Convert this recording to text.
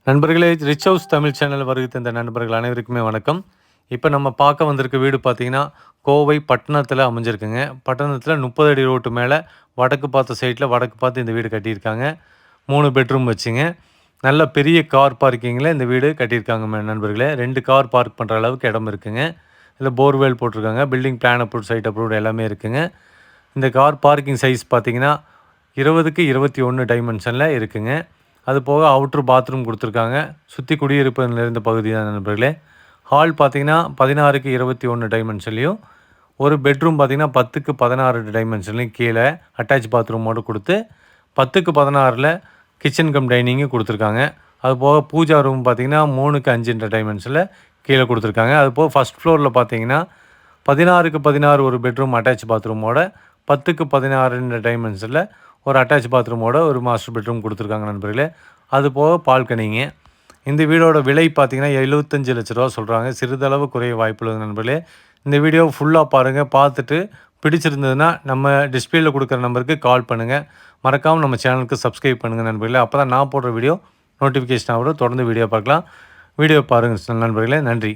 நண்பர்களே, rich house Tamil channel வருகை தந்த நண்பர்கள் அனைவருக்குமே வணக்கம். இப்போ நம்ம பார்க்க வந்திருக்க வீடு பார்த்தீங்கன்னா, கோவை பட்டணத்தில அமைஞ்சிருக்குங்க. பட்டணத்தில 30 அடி ரோட்டு மேல வடக்கு பார்த்த சைட்ல வடக்கு பார்த்து இந்த வீடு கட்டியிருக்காங்க. 3 பெட்ரூம் வச்சுங்க. நல்ல பெரிய கார் பார்க்கிங்கில இந்த வீடு கட்டியிருக்காங்க நண்பர்களே. 2 கார் பார்க் பண்ணுற அளவுக்கு இடம் இருக்குங்க. இதில போர்வெல் போட்டிருக்காங்க. Building plan approved, site approved எல்லாமே இருக்குங்க. இந்த கார் பார்க்கிங் சைஸ் பார்த்தீங்கன்னா 20க்கு 21 டைமென்ஷனில் இருக்குங்க. அது போக அவுட்ரு பாத்ரூம் கொடுத்துருக்காங்க. சுற்றி குடியிருப்பு நிறைந்த பகுதி தான் நண்பர்களே. ஹால் பார்த்தீங்கன்னா 16க்கு 21 டைமென்ஷன்லேயும், ஒரு பெட்ரூம் பார்த்தீங்கன்னா 10க்கு 16 டைமென்ஷன்லேயும் கீழே அட்டாச் பாத்ரூமோடு கொடுத்து 10க்கு 16ல் கிச்சன் கம் டைனிங்கும் கொடுத்துருக்காங்க. அது போக பூஜா ரூம் பார்த்தீங்கன்னா 3க்கு 5 டைமென்ஷனில் கீழே கொடுத்துருக்காங்க. அது போக ஃபஸ்ட் ஃப்ளோரில் பார்த்தீங்கன்னா 16க்கு 16 ஒரு பெட்ரூம் அட்டாச் பாத்ரூமோட, 10க்கு 16 டைமென்ஷனில் ஒரு அட்டாச் பாத்ரூமோட ஒரு மாஸ்டர் பெட்ரூம் கொடுத்துருக்காங்க நண்பர்களே. அது போக பால்கனிங்க. இந்த வீடோட விலை பார்த்தீங்கன்னா 75 லட்ச ரூபா சொல்கிறாங்க. சிறிதளவு குறைய வாய்ப்புள்ளது நண்பர்களே. இந்த வீடியோ ஃபுல்லாக பாருங்கள். பார்த்துட்டு பிடிச்சிருந்ததுன்னா நம்ம டிஸ்பிளேயில் கொடுக்குற நம்பருக்கு கால் பண்ணுங்கள். மறக்காமல் நம்ம சேனலுக்கு சப்ஸ்கிரைப் பண்ணுங்கள் நண்பர்களே. அப்போ தான் நான் போடுற வீடியோ நோட்டிஃபிகேஷன் ஆகும். தொடர்ந்து வீடியோ பார்க்கலாம். வீடியோ பாருங்கள் நண்பர்களே. நன்றி.